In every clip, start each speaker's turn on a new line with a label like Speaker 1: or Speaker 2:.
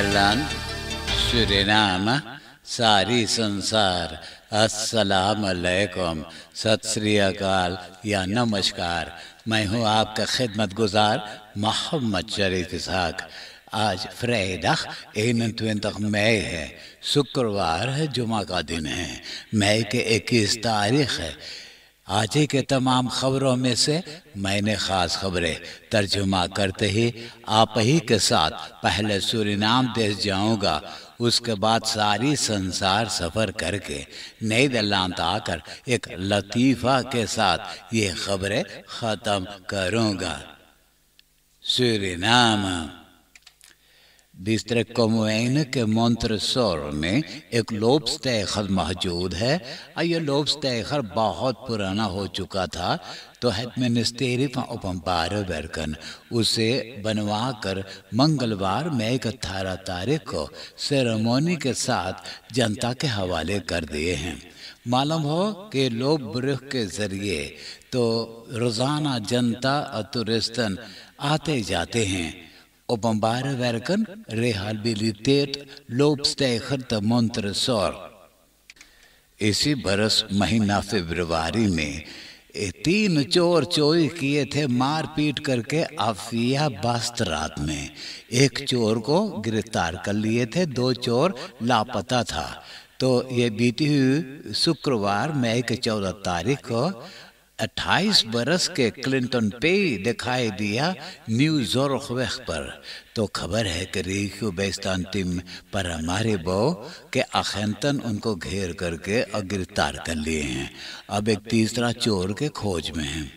Speaker 1: Nederland, Suriname, सारी संसार, अस्सलाम अलैकुम, सत श्री अकाल या नमस्कार। मैं हूँ आपका खिदमतगुजार मोहम्मद शरीफ इसहाक। आज फ्राइडे 21 मई है, शुक्रवार है, जुमा का दिन है। मई के 21 तारीख है। आज ही के तमाम खबरों में से मैंने ख़ास खबरें तर्जुमा करते ही आप ही के साथ पहले सूरीनाम देश जाऊंगा, उसके बाद सारी संसार सफ़र करके नीदरलैंड आकर एक लतीफ़ा के साथ ये खबरें ख़त्म करूंगा। सूरीनाम डिस्ट्रिक्ट कॉमवेन के मोंट्रेसोर में एक लोब्स्टेगर मौजूद है और ये लोब्स्टेगर बहुत पुराना हो चुका था, तो het ministerie van Openbare Werken उसे बनवा कर मंगलवार मई 18 तारीख को सेरेमनी के साथ जनता के हवाले कर दिए हैं। मालूम हो कि लोब ब्रिज के ज़रिए तो रोज़ाना जनता और टूरिस्टन आते जाते हैं। Openbare Werken rehabiliteert loopsteiger te Montresor। इसी बरस महीना फरवरी में 3 चोर चोरी किए थे मारपीट करके आफिया बास्त रात में। एक चोर को गिरफ्तार कर लिए थे, 2 चोर लापता था। तो ये बीती हुई शुक्रवार मई के 14 तारीख को 28 बरस के क्लिंटन पे दिखाई दिया न्यू ज़ोर्खवेग पर। तो खबर है कि रिक्यू बेस्तांतिम पर हमारे बो के अखेंतन उनको घेर करके और गिरफ्तार कर लिए हैं। अब एक तीसरा चोर के खोज में है।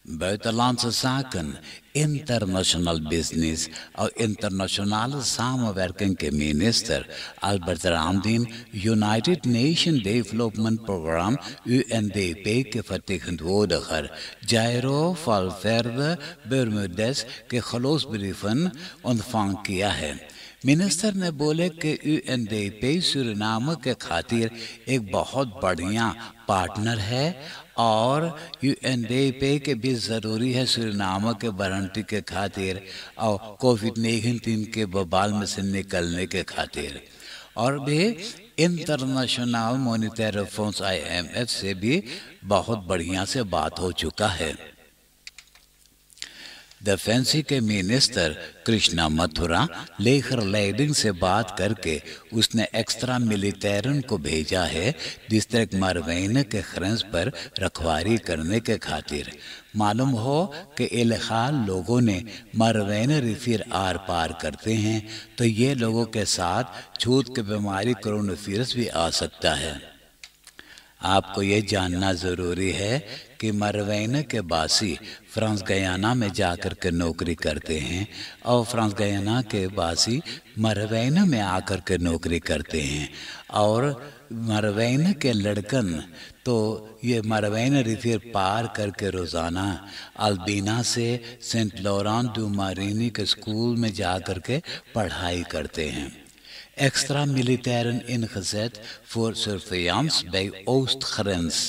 Speaker 1: Buitenlandse zaken, international business और internationale samenwerking के minister Albert Ramdin United Nation Development Programme UNDP के vertegenwoordiger जायरो वाल्वेर्दे बर्मुडेस के खलोस ब्रीफन ontvangen किया है। मिनिस्टर ने बोले कि UNDP सूरीनाम के खातिर एक बहुत बढ़िया पार्टनर है और UNDP के भी ज़रूरी है सूरीनाम के वारंटी के खातिर और कोविड-19 के बवाल में से निकलने के खातिर। और भी इंटरनेशनल मॉनेटरी फंड IMF से भी बहुत बढ़िया से बात हो चुका है। डिफेंस के मिनिस्टर कृष्णा मथुरा लेकर लेडिंग से बात करके उसने एक्स्ट्रा मिलिटेरन को भेजा है डिस्ट्रिक्ट मरवेन के खरंज पर रखवारी करने के खातिर। मालूम हो कि इलाकाई लोगों ने मरवेन रिफिर आर पार करते हैं, तो ये लोगों के साथ छूत की बीमारी कोरोना वायरस भी आ सकता है। आपको ये जानना ज़रूरी है कि मरवेन के बासी फ्रांस गयाना में जाकर के नौकरी करते हैं और फ्रांस गयाना के बासी मरवेन में आकर के नौकरी करते हैं। और मरवेन के लड़कन तो ये मरवेन रिफिर पार करके रोज़ाना अल्बीना से सेंट लॉरेंट डू मारिनी के स्कूल में जाकर के पढ़ाई करते हैं। Extra militairen ingezet voor surveillance bij Oostgrens।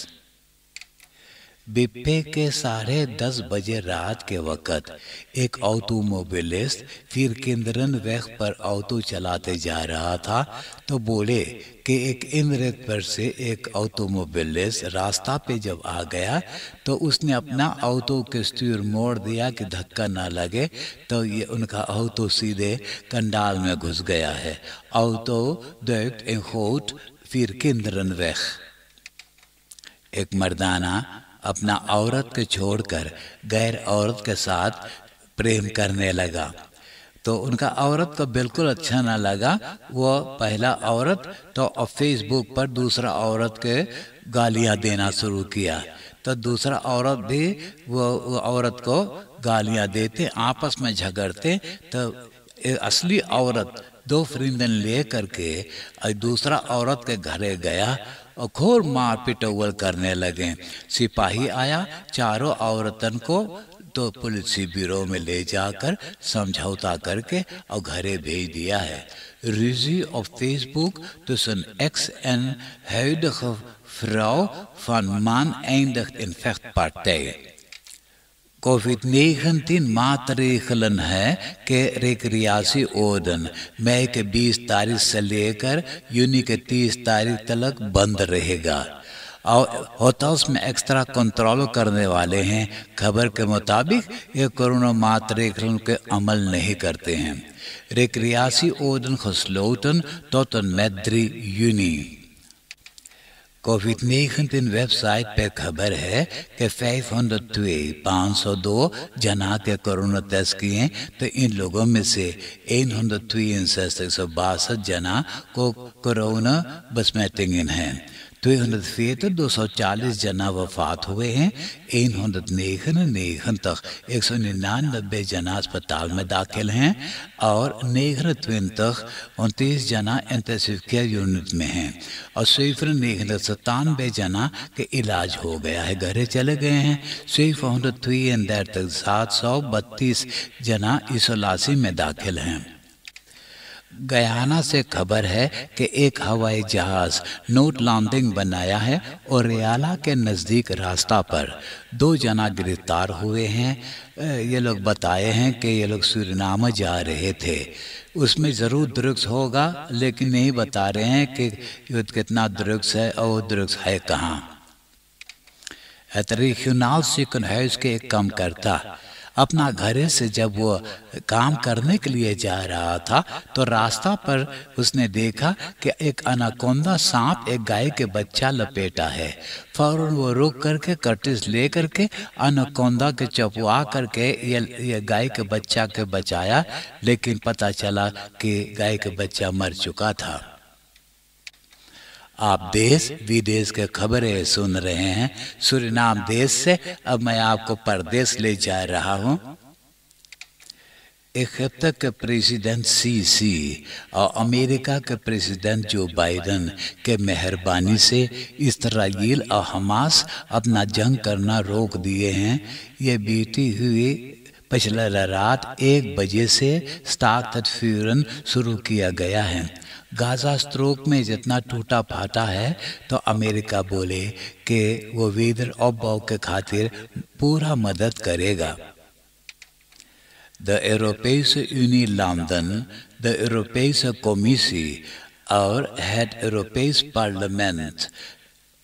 Speaker 1: बिप्पे के 10:30 बजे रात के वक़्त एक ऑटोमोबिलिस्ट फिर किंद्रन वेग पर ऑटो चलाते जा रहा था, तो बोले कि एक इमरत पर से एक ऑटोमोबिलिस्ट रास्ता पे जब आ गया तो उसने अपना ऑटो के स्टीयर मोड़ दिया कि धक्का ना लगे, तो ये उनका ऑटो सीधे कंडाल में घुस गया है। ऑटो दुikt in goed फिर किंद्रन वेग। एक मर्दाना अपना औरत को छोड़कर गैर औरत के साथ प्रेम करने लगा, तो उनका औरत को बिल्कुल अच्छा ना लगा। वो पहला औरत तो फेसबुक पर दूसरा औरत के गालियां देना शुरू किया, तो दूसरा औरत भी वो औरत को गालियां देते, आपस में झगड़ते। तो असली औरत 2 फ्रिंदन ले करके दूसरा औरत के घरे गया और खूब मार पिटौल करने लगे। सिपाही आया, चारों औरतन को तो पुलिस ब्यूरो में ले जाकर समझौता करके और घरे भेज दिया है। Ruzie op Facebook tussen ex en huidige vrouw van man eindigt in vechtpartij। COVID-19 maatregelen है कि recreatieorden मई के 20 तारीख से लेकर यूनी के 30 तारीख तक बंद रहेगा और होटल्स में एक्स्ट्रा कंट्रोल करने वाले हैं। खबर के मुताबिक ये कोरोना मातरेगelen के अमल नहीं करते हैं। Recreatieorden gesloten tot en met 3 juni। COVID-19 website पे खबर है कि 502 जना के कोरोना टेस्ट किए तो इन लोगों में से 162 जना को कोरोना बसमेटिंग हैं। 240 जना वफात हुए हैं। 199 जना अस्पताल में दाखिल हैं और 29 जना इंटेंसिव केयर यूनिट में हैं और 97 जना के इलाज हो गया है, घरे चले गए हैं। 732 जना इसोलासी में दाखिल हैं। गयाना से खबर है कि एक हवाई जहाज नोट लैंडिंग बनाया है और रियाला के नज़दीक रास्ता पर 2 जना गिरफ्तार हुए हैं। ये लोग बताए हैं कि ये लोग सूरीनाम जा रहे थे। उसमें ज़रूर ड्रग्स होगा, लेकिन नहीं बता रहे हैं कि कितना ड्रग्स है और ड्रग्स है कहाँ। regional ziekenhuis के एक काम करता अपना घरे से जब वो काम करने के लिए जा रहा था तो रास्ता पर उसने देखा कि एक अनाकोंडा सांप एक गाय के बच्चा लपेटा है। फौरन वो रुक करके कर्टिस ले करके अनाकोंडा के चपवा करके ये गाय के बच्चा के बचाया, लेकिन पता चला कि गाय के बच्चा मर चुका था। आप देश विदेश के खबरें सुन रहे हैं सूरीनाम देश से। अब मैं आपको परदेश ले जा रहा हूं। इजिप्ट के प्रेसिडेंट सीसी और अमेरिका के प्रेसिडेंट जो बाइडेन के मेहरबानी से इस्राईल और हमास अपना जंग करना रोक दिए हैं। ये बीती हुई पिछले रात 1 बजे से स्टार्ट फ्यूरन शुरू किया गया है। गाजा स्ट्रोक में जितना टूटा फाटा है तो अमेरिका बोले कि वो वेदर ऑब्बाव के खातिर पूरा मदद करेगा। The Europese Unie landen, the Europese Commissie और हेड Europees पार्लियामेंट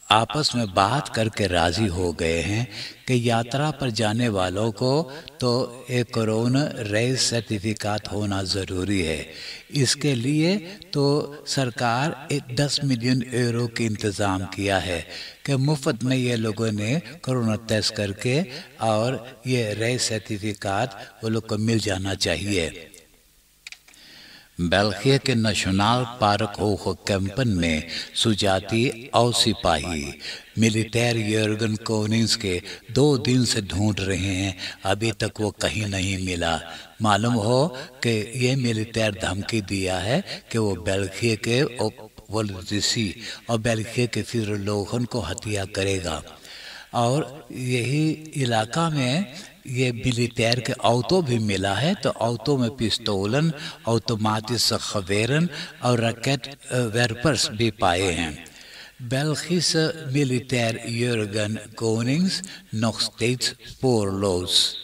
Speaker 1: आपस में बात करके राजी हो गए हैं कि यात्रा पर जाने वालों को तो एक कोरोना रेस सर्टिफिकेट होना ज़रूरी है। इसके लिए तो सरकार 10 मिलियन यूरो के इंतज़ाम किया है कि मुफ्त में ये लोगों ने कोरोना टेस्ट करके और ये रेस सर्टिफिकेट वो लोग को मिल जाना चाहिए। बेल्जियम के नेशनल पार्क होगा कैंपन में सुजाती और सिपाही मिलिटेयर जर्गन कोनिंग्स के 2 दिन से ढूंढ रहे हैं, अभी तक वो कहीं नहीं मिला। मालूम हो कि ये मिलिटेयर धमकी दिया है कि वो बेल्जियम के पॉलिटिसी और बेल्जियम के फिर लोगों को हत्या करेगा। और यही इलाका में ये मिलिटेयर के ऑटो भी मिला है, तो ऑटो में पिस्तौलन, ऑटोमेटिक खवेरन और रॉकेट वेपन्स भी पाए हैं। Belgische militair Jurgen Konings nog steeds spoorloos।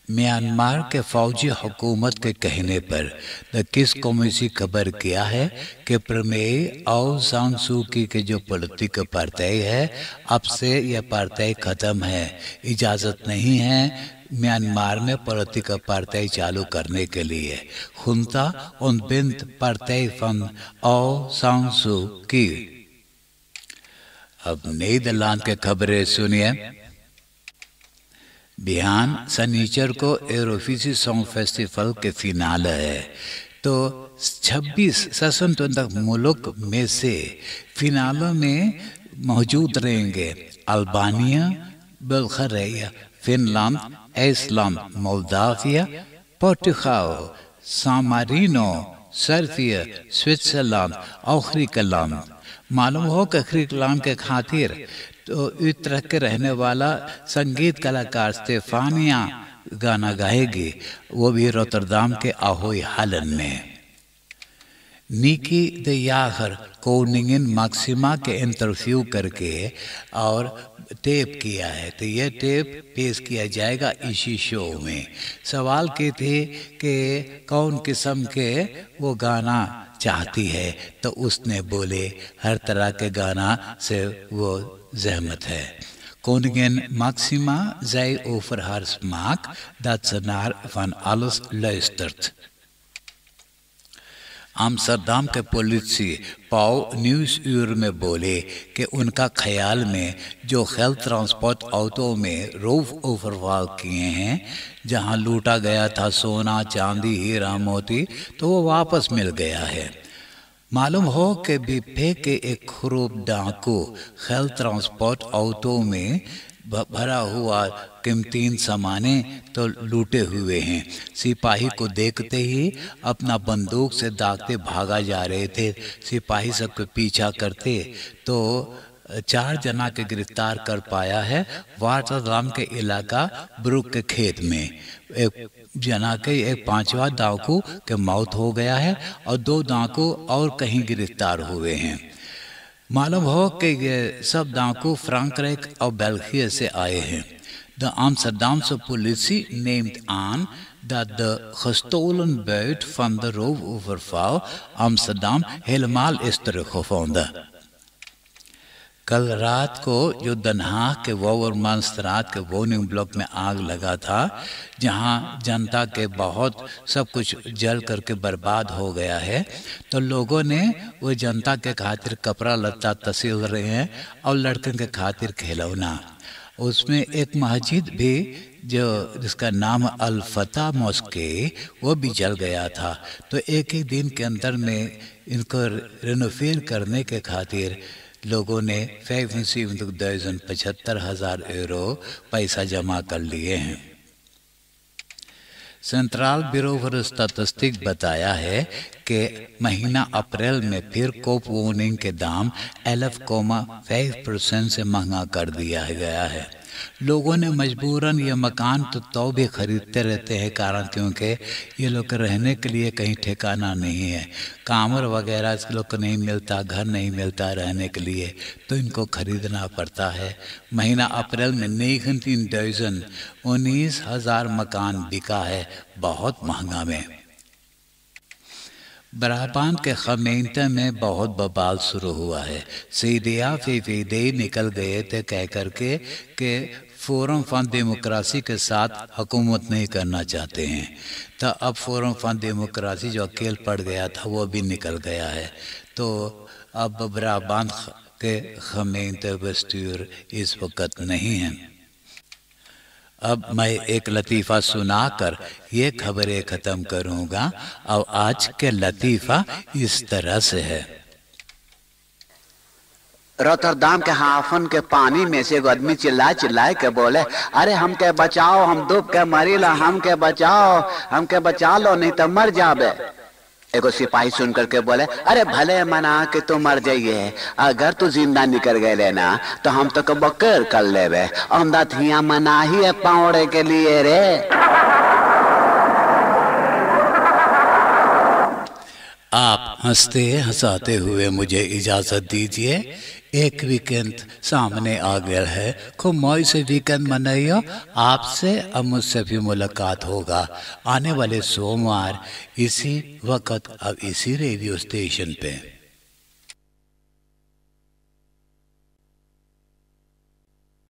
Speaker 1: Myanmar के फौजी हुकूमत के कहने पर द किस कॉमिसी खबर किया है कि प्रमेय आउ सान सू की के जो पॉलिटिकल पार्टी है, अब से यह पार्टी ख़त्म है। इजाज़त नहीं है म्यांमार में पॉलिटिकल पार्टी चालू करने के लिए। खुंता उन बिंत पार्टी फन आउ सान सू की। अब नीदरलैंड के खबरें सुनिए। बिहान शनिचर को यूरोविजन सॉन्ग फेस्टिवल के फिनाले है, तो 26 स्वतंत्र मुल्क में से फिनाले में मौजूद रहेंगे Albania, Bulgaria, Finland, Iceland, Moldavia, Portugal, San Marino, Serbia, Switzerland और ग्रीकलैंड। मालूम हो कि ग्रीकलैंड के खातिर तो उत्तराखंड के रहने वाला संगीत कलाकार स्टेफानिया गाना गाएगी, वो भी रोटरडाम के अहोई हालन में। नीकी द यागर कोनिंगन मैक्सिमा के इंटरव्यू करके और टेप किया है, तो ये टेप पेश किया जाएगा इसी शो में। सवाल के थे कि कौन किस्म के वो गाना चाहती है, तो उसने बोले हर तरह के गाना से वो जहमत है। Koningin Maxima zei over haar smaak dat ze naar van alles luistert. आम्स्टरडाम के पुलिस पाओ न्यूज़ यूर में बोले कि उनका ख्याल में जो हेल्थ ट्रांसपोर्ट ऑटो में रोव ओवरफॉल किए हैं, जहां लूटा गया था सोना चांदी हीरा मोती, तो वो वापस मिल गया है। मालूम हो कि बिफे के एक खरूब डाकू हेल्थ ट्रांसपोर्ट ऑटो में भरा हुआ कीमती सामाने तो लूटे हुए हैं। सिपाही को देखते ही अपना बंदूक से दागते भागा जा रहे थे। सिपाही सबके पीछा करते तो 4 जना के गिरफ्तार कर पाया है। वाटरदाम के इलाका ब्रुक के खेत में एक जना के एक 5वां डाकू के मौत हो गया है और 2 डाकू और कहीं गिरफ्तार हुए हैं। मालूम हो कि ये सब डाकू फ्रांक्राइक और बेल्जियम से आए हैं। The Amsterdamse politie neemt aan dat de gestolen buit van de roofoverval Amsterdam helemaal is teruggevonden. कल रात को जो दनहाग के वोवरमानस्ट्रात के वोनिंग ब्लॉक में आग लगा था, जहां जनता के बहुत सब कुछ जल करके बर्बाद हो गया है, तो लोगों ने वो जनता के खातिर कपड़ा लत्ता तसील रहे हैं और लड़कन के खातिर खिलौना। उसमें एक मस्जिद भी जो जिसका नाम अल फतह मॉस्के, वो भी जल गया था। तो एक ही दिन के अंदर में इनको रेनोवेट करने के खातिर लोगों ने 75,000 यूरो पैसा जमा कर लिए हैं। सेंट्रल ब्यूरो फॉर स्टैटिस्टिक्स बताया है कि महीना अप्रैल में फिर कोप वोनिंग के दाम 11.5% से महंगा कर दिया गया है। लोगों ने मजबूरन ये मकान तो भी खरीदते रहते हैं, कारण क्योंकि ये लोग रहने के लिए कहीं ठिकाना नहीं है, कामर वगैरह इस लोग को नहीं मिलता, घर नहीं मिलता रहने के लिए, तो इनको खरीदना पड़ता है। महीना अप्रैल में 19,000 मकान बिका है, बहुत महंगा में। ब्राबान के खमेंटे में बहुत बवाल शुरू हुआ है। सीडिया फीफीदे निकल गए थे कह करके कि फोरम फॉर डेमोक्रेसी के साथ हुकूमत नहीं करना चाहते हैं, तो अब फोरम फॉर डेमोक्रेसी जो अकेले पड़ गया था वो भी निकल गया है। तो अब ब्राबान के खमेंटे बस्तूर इस वक्त नहीं है। अब मैं एक लतीफ़ा सुनाकर ये खबरें ख़त्म करूँगा और आज के लतीफ़ा इस तरह से है।
Speaker 2: रोटरडाम के हाफन के पानी में से एक आदमी चिल्लाए के बोले, अरे हमके बचाओ, हम डूब के मरीला, हमके बचा लो नहीं तो मर जाबे। एगो सिपाही सुन करके बोले, अरे भले मना के तो मर जाइए, अगर तू जिंदा निकल गए लेना तो हम तो बकर कर लेवे, हम हिया मना ही है पावड़े के लिए रे।
Speaker 1: आप हंसते हंसाते हुए मुझे इजाजत दीजिए। एक वीकेंड सामने आ गया है, खूब मौज से वीकेंड मनाइए। आपसे अब मुझसे भी मुलाकात होगा आने वाले सोमवार इसी वक्त अब इसी रेडियो स्टेशन पे।